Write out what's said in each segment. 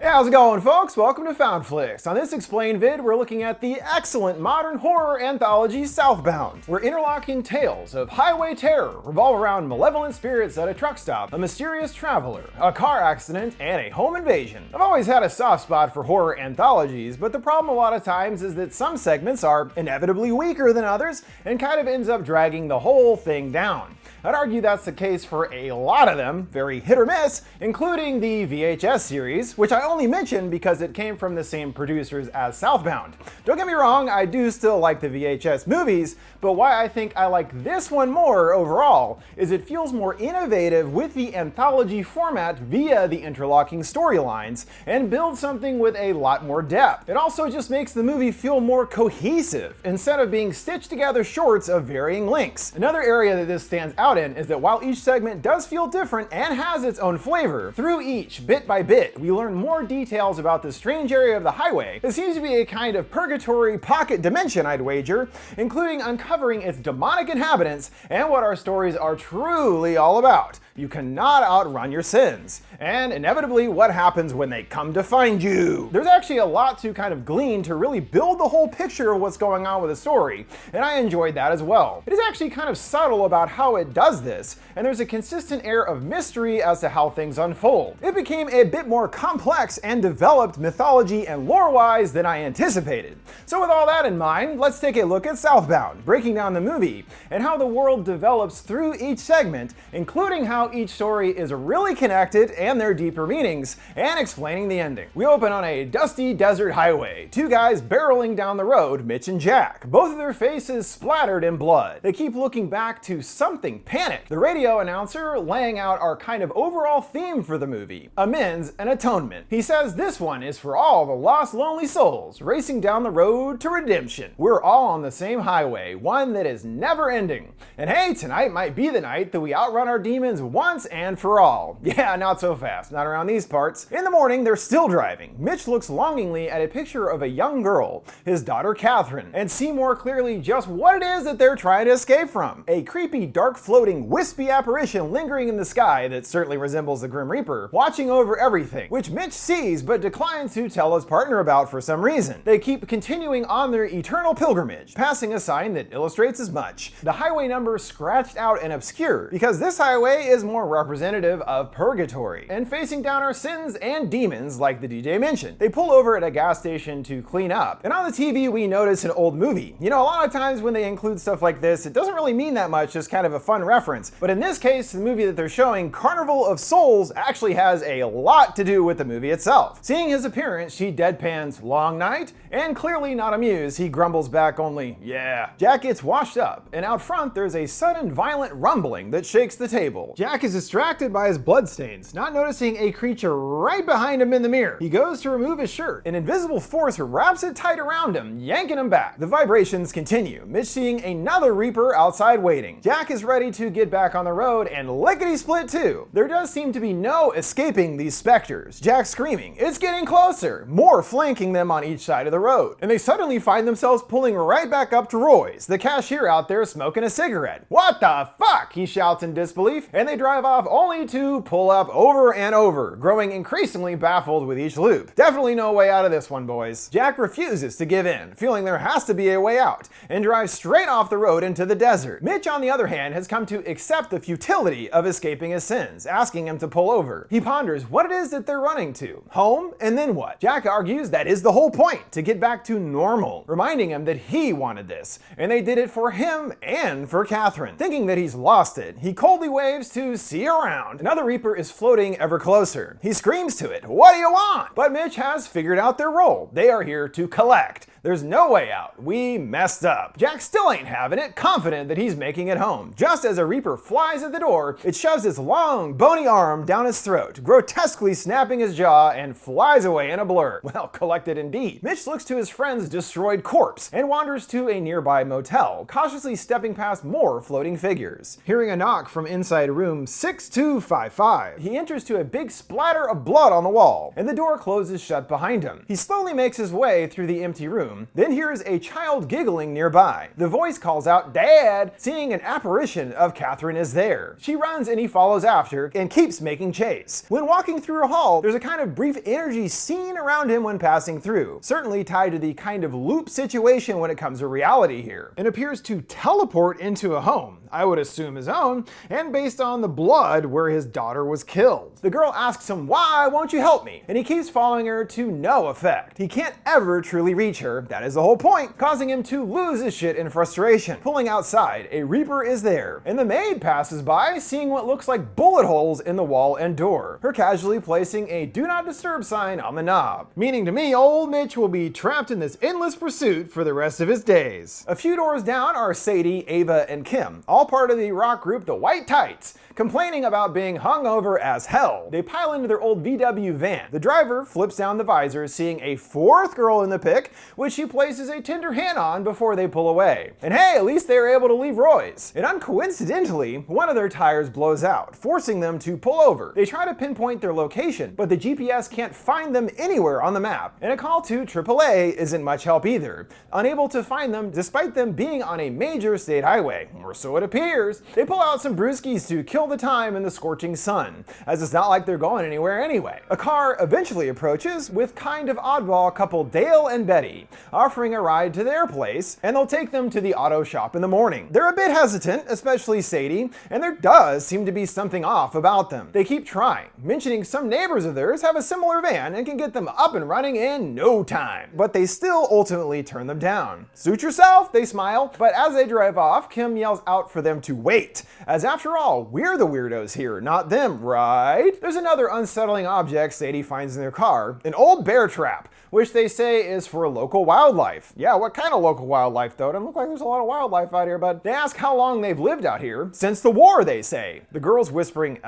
Hey, how's it going, folks? Welcome to Found Flicks. On this Explained vid, we're looking at the excellent modern horror anthology Southbound, where interlocking tales of highway terror revolve around malevolent spirits at a truck stop, a mysterious traveler, a car accident, and a home invasion. I've always had a soft spot for horror anthologies, but the problem a lot of times is that some segments are inevitably weaker than others and kind of ends up dragging the whole thing down. I'd argue that's the case for a lot of them, very hit or miss, including the VHS series, which I only mention because it came from the same producers as Southbound. Don't get me wrong, I do still like the VHS movies, but why I think I like this one more overall is it feels more innovative with the anthology format via the interlocking storylines and builds something with a lot more depth. It also just makes the movie feel more cohesive instead of being stitched together shorts of varying lengths. Another area that this stands out in is that while each segment does feel different and has its own flavor, through each, bit by bit, we learn more details about this strange area of the highway that seems to be a kind of purgatory pocket dimension, I'd wager, including uncovering its demonic inhabitants and what our stories are truly all about. You cannot outrun your sins, and inevitably what happens when they come to find you. There's actually a lot to kind of glean to really build the whole picture of what's going on with the story, and I enjoyed that as well. It is actually kind of subtle about how it does this, and there's a consistent air of mystery as to how things unfold. It became a bit more complex and developed mythology and lore-wise than I anticipated. So with all that in mind, let's take a look at Southbound, breaking down the movie, and how the world develops through each segment, including how each story is really connected and their deeper meanings, and explaining the ending. We open on a dusty desert highway, two guys barreling down the road, Mitch and Jack, both of their faces splattered in blood. They keep looking back to something panic. The radio announcer laying out our kind of overall theme for the movie, amends and atonement. He says this one is for all the lost lonely souls racing down the road to redemption. We're all on the same highway, one that is never ending. And hey, tonight might be the night that we outrun our demons once and for all. Yeah, not so fast, not around these parts. In the morning, they're still driving. Mitch looks longingly at a picture of a young girl, his daughter Catherine, and see more clearly just what it is that they're trying to escape from. A creepy, dark floating, wispy apparition lingering in the sky that certainly resembles the Grim Reaper, watching over everything, which Mitch sees but declines to tell his partner about for some reason. They keep continuing on their eternal pilgrimage, passing a sign that illustrates as much. The highway number scratched out and obscured, because this highway is more representative of purgatory, and facing down our sins and demons like the DJ mentioned. They pull over at a gas station to clean up, and on the TV we notice an old movie. You know, a lot of times when they include stuff like this, it doesn't really mean that much, just kind of a fun reference. But in this case, the movie that they're showing, Carnival of Souls, actually has a lot to do with the movie itself. Seeing his appearance, she deadpans, "Long night?" And clearly not amused, he grumbles back only, "Yeah." Jack gets washed up, and out front there's a sudden violent rumbling that shakes the table. Jack is distracted by his bloodstains, not noticing a creature right behind him in the mirror. He goes to remove his shirt. An invisible force wraps it tight around him, yanking him back. The vibrations continue, Mitch seeing another Reaper outside waiting. Jack is ready to get back on the road and lickety-split too. There does seem to be no escaping these specters. Jack screaming, "It's getting closer!" More flanking them on each side of the road. And they suddenly find themselves pulling right back up to Roy's, the cashier out there smoking a cigarette. "What the fuck?" he shouts in disbelief, and they drive off only to pull up over and over, growing increasingly baffled with each loop. Definitely no way out of this one, boys. Jack refuses to give in, feeling there has to be a way out, and drives straight off the road into the desert. Mitch, on the other hand, has come to accept the futility of escaping his sins, asking him to pull over. He ponders what it is that they're running to. Home, and then what? Jack argues that is the whole point, to get back to normal, reminding him that he wanted this, and they did it for him and for Catherine. Thinking that he's lost it, he coldly waves to see you around. Another Reaper is floating ever closer. He screams to it, "What do you want?" But Mitch has figured out their role. They are here to collect. There's no way out. We messed up. Jack still ain't having it, confident that he's making it home. Just as a Reaper flies at the door, it shoves its long, bony arm down his throat, grotesquely snapping his jaw, and flies away in a blur. Well, collected indeed. Mitch looks to his friend's destroyed corpse and wanders to a nearby motel, cautiously stepping past more floating figures. Hearing a knock from inside room 6255, he enters to a big splatter of blood on the wall, and the door closes shut behind him. He slowly makes his way through the empty room, then hears a child giggling nearby. The voice calls out, "Dad!" seeing an apparition of Catherine is there. She runs and he follows after and keeps making chase. When walking through a hall, there's a kind of brief energy seen around him when passing through, certainly tied to the kind of loop situation when it comes to reality here. It appears to teleport into a home, I would assume his own, and based on the blood where his daughter was killed. The girl asks him, "Why won't you help me?" And he keeps following her to no effect. He can't ever truly reach her, that is the whole point, causing him to lose his shit in frustration. Pulling outside, a reaper is there, and the maid passes by, seeing what looks like bullet holes in the wall and door, her casually placing a do not disturb sign on the knob. Meaning to me, old Mitch will be trapped in this endless pursuit for the rest of his days. A few doors down are Sadie, Ava, and Kim, all part of the rock group The White Tights, complaining about being hungover as hell. They pile into their old VW van. The driver flips down the visor, seeing a fourth girl in the pic, which he places a tender hand on before they pull away. And hey, at least they were able to leave Roy's. And uncoincidentally, one of their tires blows out, forcing them to pull over. They try to pinpoint their location, but the GPS can't find them anywhere on the map. And a call to AAA isn't much help either, unable to find them despite them being on a major state highway, or so it appears. They pull out some brewskis to kill the time in the scorching sun, as it's not like they're going anywhere anyway. A car eventually approaches with kind of oddball couple Dale and Betty, offering a ride to their place, and they'll take them to the auto shop in the morning. They're a bit hesitant, especially Sadie, and there does seem to be something off about them. They keep trying, mentioning some neighbors of theirs have a similar van and can get them up and running in no time, but they still ultimately turn them down. Suit yourself, they smile, but as they drive off, Kim yells out for them to wait, as after all, we're the weirdos here, not them, right? There's another unsettling object Sadie finds in their car, an old bear trap, which they say is for local wildlife. Yeah, what kind of local wildlife though? It doesn't look like there's a lot of wildlife out here, but they ask how long they've lived out here. Since the war, they say. The girl's whispering,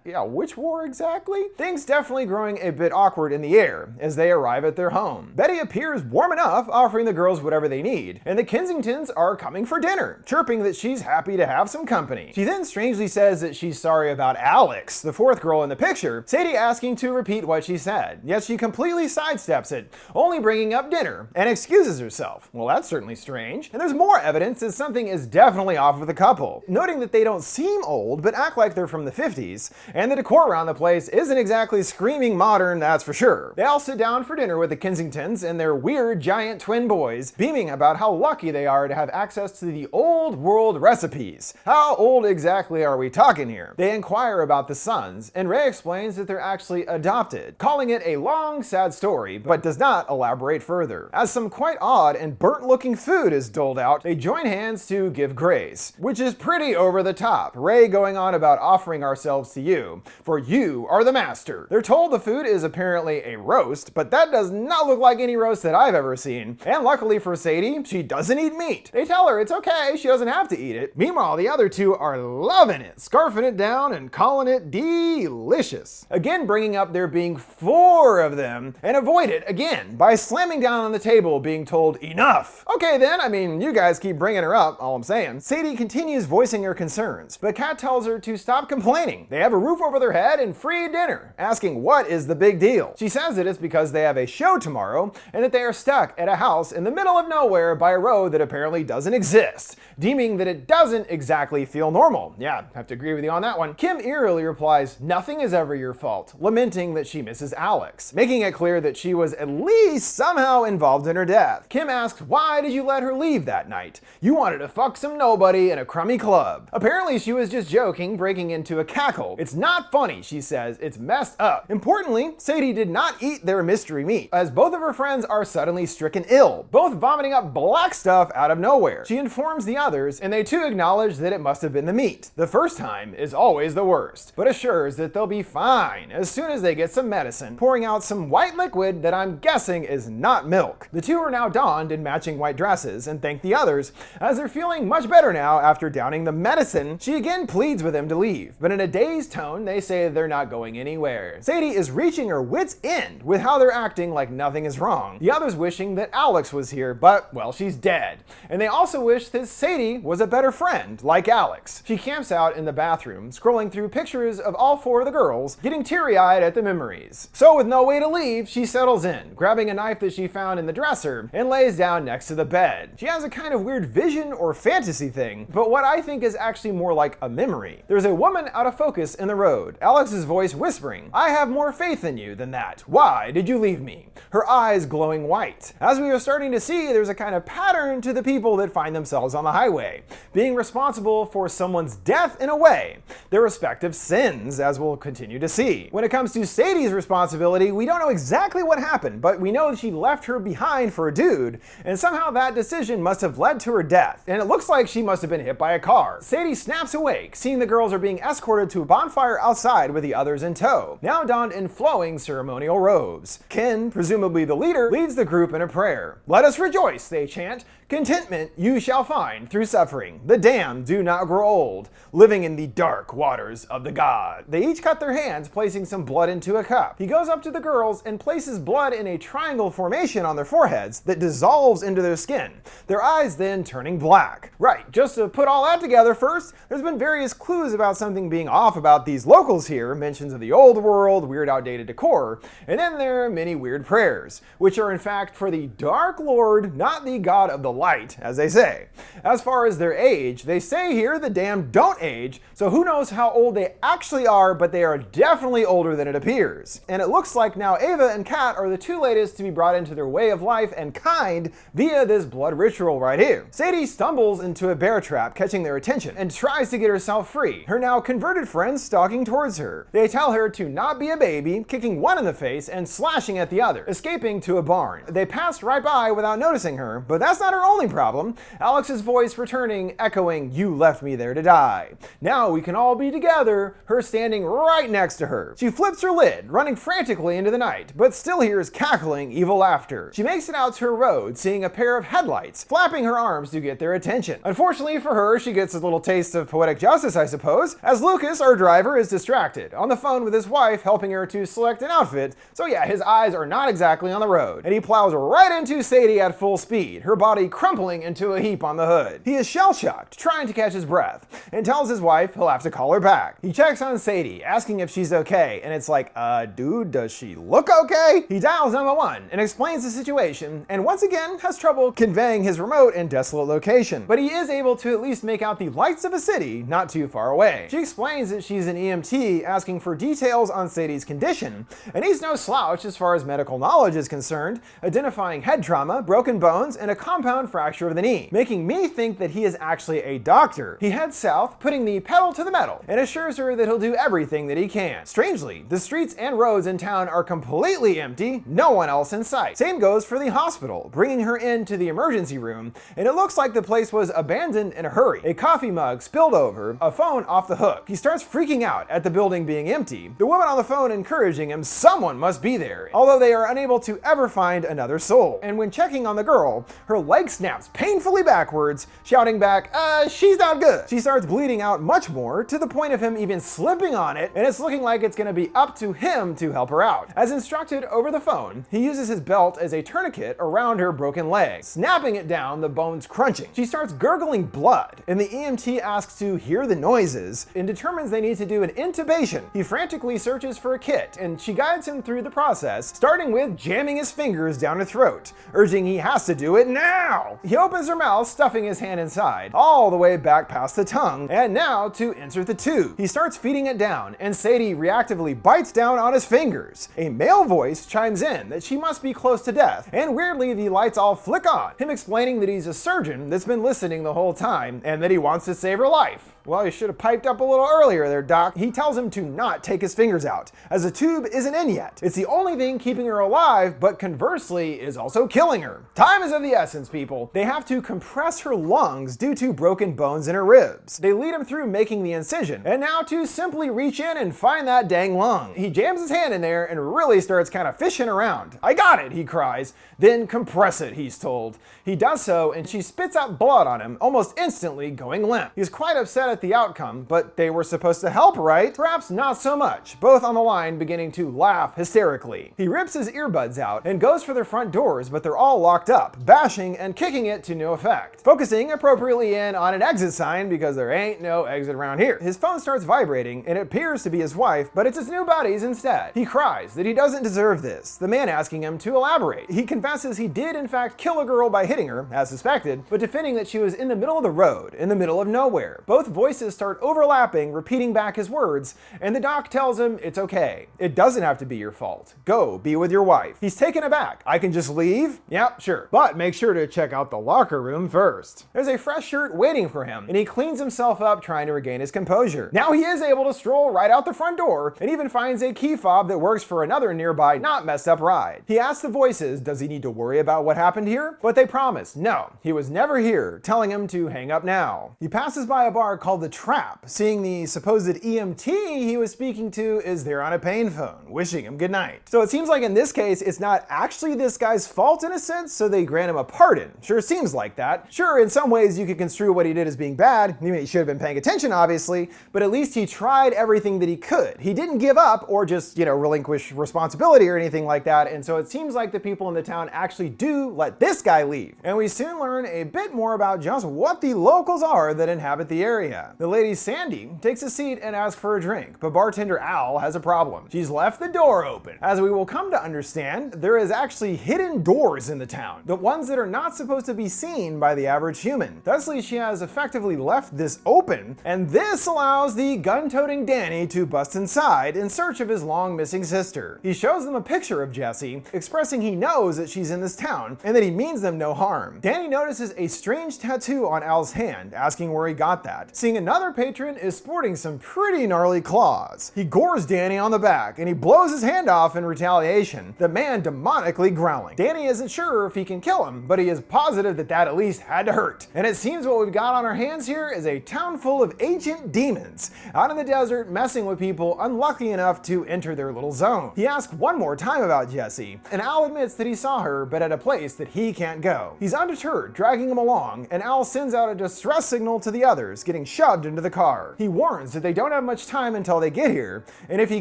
yeah, which war exactly? Things definitely growing a bit awkward in the air as they arrive at their home. Betty appears warm enough, offering the girls whatever they need, and the Kensingtons are coming for dinner, chirping that she's happy to have some company. She then strangely says that she's sorry about Alex, the fourth girl in the picture, Sadie asking to repeat what she said, yet she completely sidesteps it, only bringing up dinner, and excuses herself. Well, that's certainly strange. And there's more evidence that something is definitely off with the couple, noting that they don't seem old, but act like they're from the 50s, and the decor around the place isn't exactly screaming modern, that's for sure. They all sit down for dinner with the Kensingtons and their weird giant twin boys, beaming about how lucky they are to have access to the old world recipes. How old exactly are we talking here? They inquire about the sons, and Ray explains that they're actually adopted, calling it a long, sad story, but does not elaborate further. As some quite odd and burnt-looking food is doled out, they join hands to give grace, which is pretty over the top. Ray going on about offering ourselves to you, for you are the master. They're told the food is apparently a roast, but that does not look like any roast that I've ever seen. And luckily for Sadie, she doesn't eat meat. They tell her it's okay, she doesn't have to eat it. Meanwhile, the other two are loving it, scarfing it down and calling it delicious. Again, bringing up there being 4 of them, and avoid it again by slamming down on the table, being told enough. Okay then, I mean, you guys keep bringing her up, all I'm saying. Sadie continues voicing her concerns, but Kat tells her to stop complaining. They have a roof over their head and free dinner, asking what is the big deal. She says that it's because they have a show tomorrow and that they are stuck at a house in the middle of nowhere by a road that apparently doesn't exist, deeming that it doesn't exactly feel normal. Yeah, I have to agree with you on that one. Kim eerily replies, "Nothing is ever your fault," lamenting that she misses Alex, making it clear that she was at least somehow involved in her death. Kim asks, why did you let her leave that night? You wanted to fuck some nobody in a crummy club. Apparently she was just joking, breaking into a cackle. It's not funny, she says, it's messed up. Importantly, Sadie did not eat their mystery meat, as both of her friends are suddenly stricken ill, both vomiting up black stuff out of nowhere. She informs the others, and they too acknowledge that it must have been the meat. The first time is always the worst, but assures that they'll be fine as soon as they get some medicine, pouring out some white liquid that I'm guessing is not milk. The two are now donned in matching white dresses and thank the others, as they're feeling much better now after downing the medicine. She again pleads with them to leave, but in a dazed tone, they say they're not going anywhere. Sadie is reaching her wit's end with how they're acting like nothing is wrong. The others wishing that Alex was here, but, well, she's dead. And they also wish that Sadie was a better friend, like Alex. She camps out in the bathroom bathroom, scrolling through pictures of all four of the girls, getting teary-eyed at the memories. So with no way to leave, she settles in, grabbing a knife that she found in the dresser, and lays down next to the bed. She has a kind of weird vision or fantasy thing, but what I think is actually more like a memory. There's a woman out of focus in the road, Alex's voice whispering, "I have more faith in you than that. Why did you leave me?" Her eyes glowing white. As we are starting to see, there's a kind of pattern to the people that find themselves on the highway, being responsible for someone's death in a way, their respective sins, as we'll continue to see. When it comes to Sadie's responsibility, we don't know exactly what happened, but we know that she left her behind for a dude, and somehow that decision must have led to her death, and it looks like she must have been hit by a car. Sadie snaps awake, seeing the girls are being escorted to a bonfire outside with the others in tow, now donned in flowing ceremonial robes. Ken, presumably the leader, leads the group in a prayer. "Let us rejoice," they chant. "Contentment you shall find through suffering. The damned do not grow old, living in the dark waters of the god." They each cut their hands, placing some blood into a cup. He goes up to the girls and places blood in a triangle formation on their foreheads that dissolves into their skin, their eyes then turning black. Right, just to put all that together first, there's been various clues about something being off about these locals here, mentions of the old world, weird outdated decor, and then there are many weird prayers, which are in fact for the Dark Lord, not the god of the light, as they say. As far as their age, they say here the damned don't age, so who knows how old they actually are, but they are definitely older than it appears. And it looks like now Ava and Kat are the two latest to be brought into their way of life and kind via this blood ritual right here. Sadie stumbles into a bear trap, catching their attention, and tries to get herself free, her now converted friends stalking towards her. They tell her to not be a baby, kicking one in the face and slashing at the other, escaping to a barn. They passed right by without noticing her, but that's not her only problem. Alex's voice returning, echoing, "You left me there to die. Now we can all be together," her standing right next to her. She flips her lid, running frantically into the night, but still hears cackling evil laughter. She makes it out to her road, seeing a pair of headlights, flapping her arms to get their attention. Unfortunately for her, she gets a little taste of poetic justice, I suppose, as Lucas, our driver, is distracted, on the phone with his wife, helping her to select an outfit. So yeah, his eyes are not exactly on the road, and he plows right into Sadie at full speed, her body crumpling into a heap on the hood. He is shell-shocked, trying to catch his breath, and tells his wife he'll have to call her back. He checks on Sadie, asking if she's okay, and it's like, dude, does she look okay? He dials 911 and explains the situation, and once again has trouble conveying his remote and desolate location, but he is able to at least make out the lights of a city not too far away. She explains that she's an EMT, asking for details on Sadie's condition, and he's no slouch as far as medical knowledge is concerned, identifying head trauma, broken bones, and a compound fracture of the knee, making me think that he is actually a doctor. He heads south, putting the pedal to the metal, and assures her that he'll do everything that he can. Strangely, the streets and roads in town are completely empty, no one else in sight. Same goes for the hospital, bringing her into the emergency room, and it looks like the place was abandoned in a hurry. A coffee mug spilled over, a phone off the hook. He starts freaking out at the building being empty, the woman on the phone encouraging him someone must be there, although they are unable to ever find another soul. And when checking on the girl, her leg snaps painfully backwards, shouting back, she's not good. She starts bleeding out much more, to the point of him even slipping on it, and it's looking like it's gonna be up to him to help her out. As instructed over the phone, he uses his belt as a tourniquet around her broken leg, snapping it down, the bones crunching. She starts gurgling blood, and the EMT asks to hear the noises, and determines they need to do an intubation. He frantically searches for a kit, and she guides him through the process, starting with jamming his fingers down her throat, urging he has to do it now. He opens her mouth, stuffing his hand inside, all the way back past the tongue, and now to insert the tube. He starts feeding it down, and Sadie reactively bites down on his fingers. A male voice chimes in that she must be close to death, and weirdly the lights all flick on, him explaining that he's a surgeon that's been listening the whole time, and that he wants to save her life. Well, you should have piped up a little earlier there, Doc. He tells him to not take his fingers out, as the tube isn't in yet. It's the only thing keeping her alive, but conversely is also killing her. Time is of the essence, people. They have to compress her lungs due to broken bones in her ribs. They lead him through making the incision, and now to simply reach in and find that dang lung. He jams his hand in there and really starts kind of fishing around. "I got it," he cries. "Then compress it," he's told. He does so, and she spits out blood on him almost instantly, going limp. He's quite upset at upset at the outcome, but they were supposed to help, right? Perhaps not so much, both on the line beginning to laugh hysterically. He rips his earbuds out and goes for their front doors, but they're all locked up, bashing and kicking it to no effect. Focusing appropriately in on an exit sign because there ain't no exit around here. His phone starts vibrating and it appears to be his wife, but it's his new buddies instead. He cries that he doesn't deserve this, the man asking him to elaborate. He confesses he did in fact kill a girl by hitting her, as suspected, but defending that she was in the middle of the road, in the middle of nowhere. Both voices start overlapping, repeating back his words, and the doc tells him it's okay. It doesn't have to be your fault. Go, be with your wife. He's taken aback. I can just leave? Yep, sure. But make sure to check out the locker room first. There's a fresh shirt waiting for him, and he cleans himself up trying to regain his composure. Now he is able to stroll right out the front door, and even finds a key fob that works for another nearby not messed up ride. He asks the voices, does he need to worry about what happened here? But they promise, no, he was never here, telling him to hang up now. He passes by a bar called The Trap, seeing the supposed EMT he was speaking to is there on a payphone, wishing him good night. So it seems like in this case, it's not actually this guy's fault in a sense, so they grant him a pardon. Sure seems like that. Sure, in some ways you could construe what he did as being bad. I mean, he should have been paying attention, obviously, but at least he tried everything that he could. He didn't give up or just, relinquish responsibility or anything like that, and so it seems like the people in the town actually do let this guy leave. And we soon learn a bit more about just what the locals are that inhabit the area. The lady Sandy takes a seat and asks for a drink, but bartender Al has a problem. She's left the door open. As we will come to understand, there is actually hidden doors in the town, the ones that are not supposed to be seen by the average human. Thusly, she has effectively left this open, and this allows the gun-toting Danny to bust inside in search of his long-missing sister. He shows them a picture of Jessie, expressing he knows that she's in this town and that he means them no harm. Danny notices a strange tattoo on Al's hand, asking where he got that. Seeing another patron is sporting some pretty gnarly claws. He gores Danny on the back and he blows his hand off in retaliation, the man demonically growling. Danny isn't sure if he can kill him, but he is positive that that at least had to hurt. And it seems what we've got on our hands here is a town full of ancient demons out in the desert messing with people unlucky enough to enter their little zone. He asks one more time about Jessie, and Al admits that he saw her but at a place that he can't go. He's undeterred, dragging him along, and Al sends out a distress signal to the others, getting shoved into the car. He warns that they don't have much time until they get here, and if he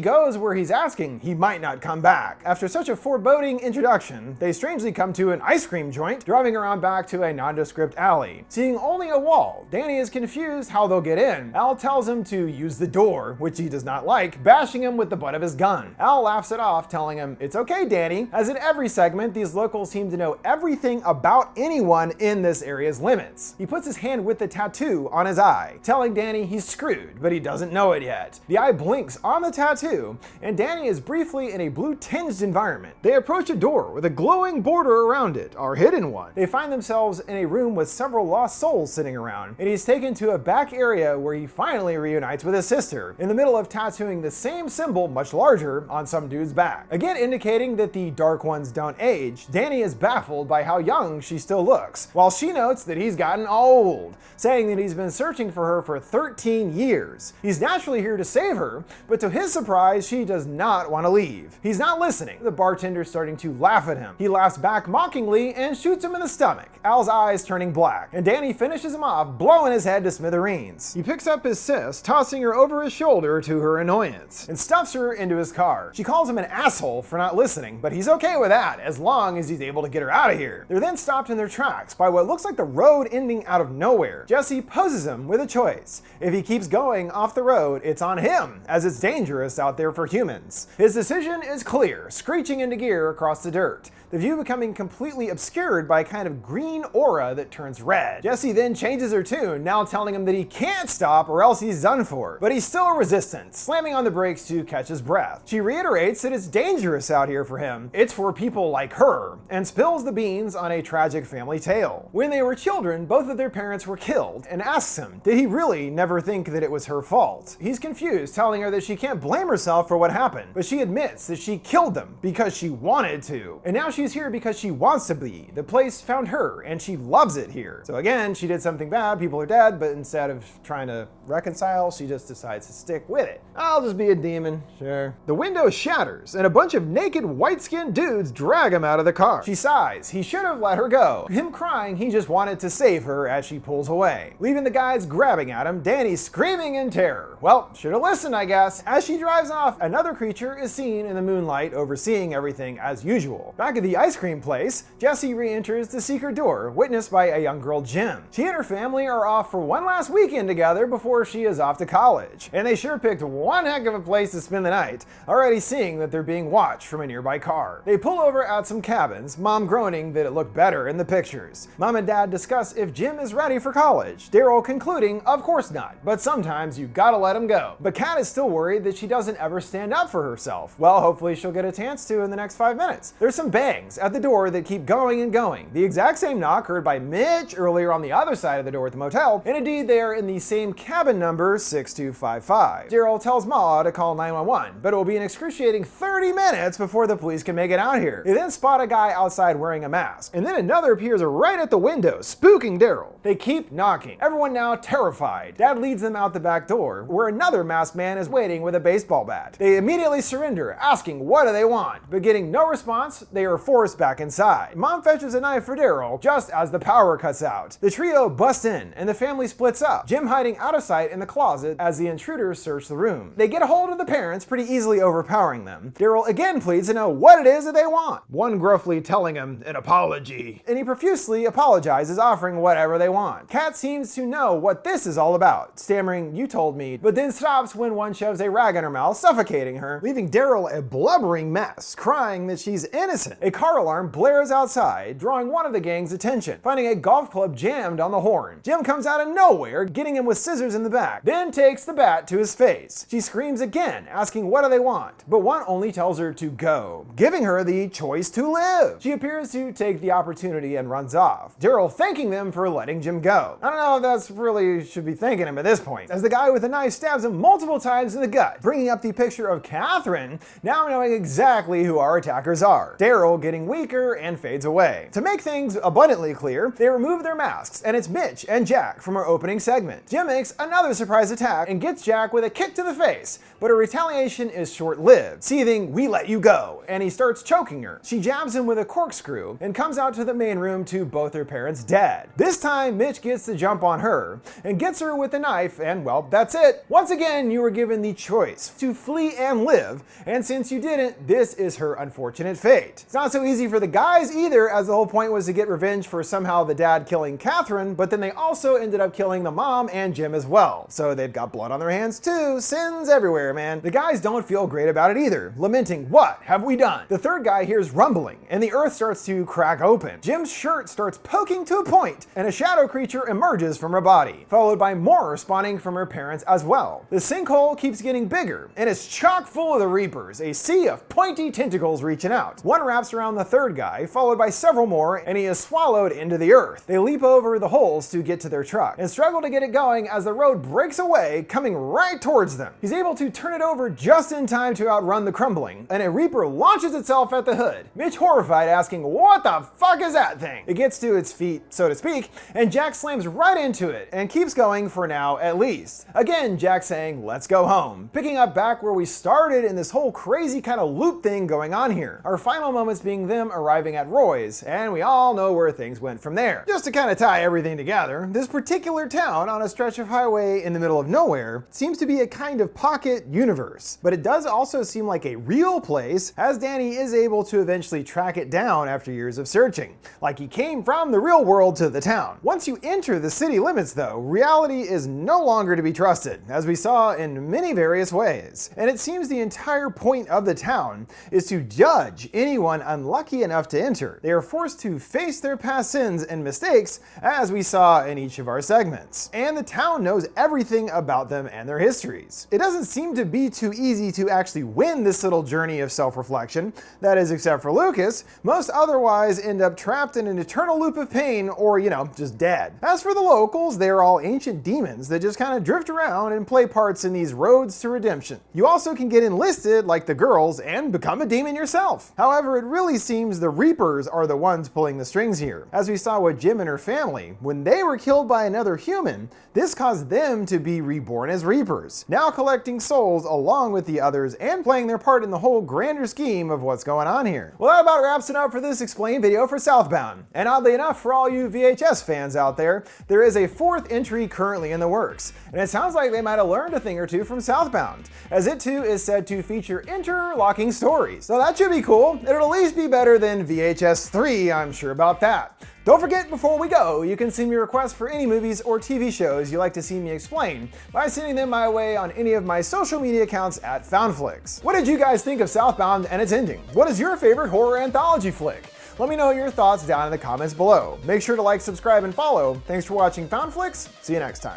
goes where he's asking, he might not come back. After such a foreboding introduction, they strangely come to an ice cream joint, driving around back to a nondescript alley. Seeing only a wall, Danny is confused how they'll get in. Al tells him to use the door, which he does not like, bashing him with the butt of his gun. Al laughs it off, telling him, it's okay, Danny. As in every segment, these locals seem to know everything about anyone in this area's limits. He puts his hand with the tattoo on his eye, telling Danny he's screwed, but he doesn't know it yet. The eye blinks on the tattoo, and Danny is briefly in a blue-tinged environment. They approach a door with a glowing border around it, our hidden one. They find themselves in a room with several lost souls sitting around, and he's taken to a back area where he finally reunites with his sister, in the middle of tattooing the same symbol, much larger, on some dude's back. Again indicating that the dark ones don't age, Danny is baffled by how young she still looks, while she notes that he's gotten old, saying that he's been searching for her for 13 years. He's naturally here to save her, but to his surprise, she does not want to leave. He's not listening. The bartender's starting to laugh at him. He laughs back mockingly and shoots him in the stomach, Al's eyes turning black, and Danny finishes him off, blowing his head to smithereens. He picks up his sis, tossing her over his shoulder to her annoyance, and stuffs her into his car. She calls him an asshole for not listening, but he's okay with that as long as he's able to get her out of here. They're then stopped in their tracks by what looks like the road ending out of nowhere. Jessie poses him with a choice. If he keeps going off the road, it's on him, as it's dangerous out there for humans. His decision is clear, screeching into gear across the dirt, the view becoming completely obscured by a kind of green aura that turns red. Jessie then changes her tune, now telling him that he can't stop or else he's done for, but he's still resistant, slamming on the brakes to catch his breath. She reiterates that it's dangerous out here for him, it's for people like her, and spills the beans on a tragic family tale. When they were children, both of their parents were killed, and asks him, did he really never think that it was her fault? He's confused, telling her that she can't blame herself for what happened, but she admits that she killed them because she wanted to, and now she's here because she wants to be. The place found her, and she loves it here. So again, she did something bad, people are dead, but instead of trying to reconcile, she just decides to stick with it. I'll just be a demon, sure. The window shatters, and a bunch of naked, white-skinned dudes drag him out of the car. She sighs. He should have let her go. Him crying, he just wanted to save her as she pulls away, leaving the guys grabbing shouting at him, Danny screaming in terror. Well, should've listened, I guess. As she drives off, another creature is seen in the moonlight overseeing everything as usual. Back at the ice cream place, Jessie re-enters the secret door, witnessed by a young girl, Jim. She and her family are off for one last weekend together before she is off to college. And they sure picked one heck of a place to spend the night, already seeing that they're being watched from a nearby car. They pull over at some cabins, Mom groaning that it looked better in the pictures. Mom and Dad discuss if Jim is ready for college, Daryl concluding, of course not, but sometimes you gotta let him go. But Kat is still worried that she doesn't ever stand up for herself. Well, hopefully she'll get a chance to in the next 5 minutes. There's some bangs at the door that keep going and going. The exact same knock heard by Mitch earlier on the other side of the door at the motel, and indeed they are in the same cabin number 6255. Daryl tells Ma to call 911, but it will be an excruciating 30 minutes before the police can make it out here. They then spot a guy outside wearing a mask, and then another appears right at the window, spooking Daryl. They keep knocking, everyone now terrified. Dad leads them out the back door, where another masked man is waiting with a baseball bat. They immediately surrender, asking what do they want, but getting no response, they are forced back inside. Mom fetches a knife for Daryl just as the power cuts out. The trio busts in, and the family splits up, Jim hiding out of sight in the closet as the intruders search the room. They get a hold of the parents, pretty easily overpowering them. Daryl again pleads to know what it is that they want, one gruffly telling him an apology, and he profusely apologizes, offering whatever they want. Kat seems to know what this is all about, stammering, "You told me," but then stops when one shoves a rag in her mouth, suffocating her, leaving Daryl a blubbering mess, crying that she's innocent. A car alarm blares outside, drawing one of the gang's attention, finding a golf club jammed on the horn. Jim comes out of nowhere, getting him with scissors in the back, then takes the bat to his face. She screams again, asking what do they want, but one only tells her to go, giving her the choice to live. She appears to take the opportunity and runs off, Daryl thanking them for letting Jim go. I don't know if that's really should be thanking him at this point, as the guy with the knife stabs him multiple times in the gut, bringing up the picture of Catherine, now knowing exactly who our attackers are. Daryl getting weaker and fades away. To make things abundantly clear, they remove their masks, and it's Mitch and Jack from our opening segment. Jim makes another surprise attack and gets Jack with a kick to the face, but her retaliation is short-lived, seething, "We let you go," and he starts choking her. She jabs him with a corkscrew and comes out to the main room to both her parents dead. This time, Mitch gets the jump on her and gets her with the knife, and well, that's it. Once again, you were given the choice to flee and live, and since you didn't, this is her unfortunate fate. It's not so easy for the guys either, as the whole point was to get revenge for somehow the dad killing Catherine, but then they also ended up killing the mom and Jim as well. So they've got blood on their hands too, sins everywhere, man. The guys don't feel great about it either, lamenting, "What have we done?" The third guy hears rumbling, and the earth starts to crack open. Jim's shirt starts poking to a point, and a shadow creature emerges from her body, followed by more spawning from her parents as well. The sinkhole keeps getting bigger, and it's chock full of the Reapers, a sea of pointy tentacles reaching out. One wraps around the third guy, followed by several more, and he is swallowed into the earth. They leap over the holes to get to their truck, and struggle to get it going as the road breaks away, coming right towards them. He's able to turn it over just in time to outrun the crumbling, and a Reaper launches itself at the hood. Mitch horrified, asking, "What the fuck is that thing?" It gets to its feet, so to speak, and Jack slams right into it, and keeps going for now at least. Again, Jack saying, "Let's go home," picking up back where we started in this whole crazy kind of loop thing going on here. Our final moments being them arriving at Roy's, and we all know where things went from there. Just to kind of tie everything together, this particular town on a stretch of highway in the middle of nowhere seems to be a kind of pocket universe, but it does also seem like a real place, as Danny is able to eventually track it down after years of searching, like he came from the real world to the town. Once you enter the city limits though, reality is no longer to be trusted, as we saw in many various ways, and it seems the entire point of the town is to judge anyone unlucky enough to enter. They are forced to face their past sins and mistakes, as we saw in each of our segments, and the town knows everything about them and their histories. It doesn't seem to be too easy to actually win this little journey of self-reflection, that is, except for Lucas. Most otherwise end up trapped in an eternal loop of pain, or just dead. As for the locals, they're all ancient demons that just kind of drift around and play parts in these roads to redemption. You also can get enlisted like the girls and become a demon yourself. However, it really seems the Reapers are the ones pulling the strings here, as we saw with Jim and her family. When they were killed by another human, this caused them to be reborn as Reapers, now collecting souls along with the others and playing their part in the whole grander scheme of what's going on here. Well, that about wraps it up for this explain video for Southbound. And oddly enough, for all you VHS fans out there, there is a fourth entry 3 currently in the works, and it sounds like they might have learned a thing or two from Southbound, as it too is said to feature interlocking stories. So that should be cool. It'll at least be better than VHS 3, I'm sure about that. Don't forget, before we go, you can send me requests for any movies or TV shows you'd like to see me explain by sending them my way on any of my social media accounts at FoundFlix. What did you guys think of Southbound and its ending? What is your favorite horror anthology flick? Let me know your thoughts down in the comments below. Make sure to like, subscribe, and follow. Thanks for watching FoundFlix. See you next time.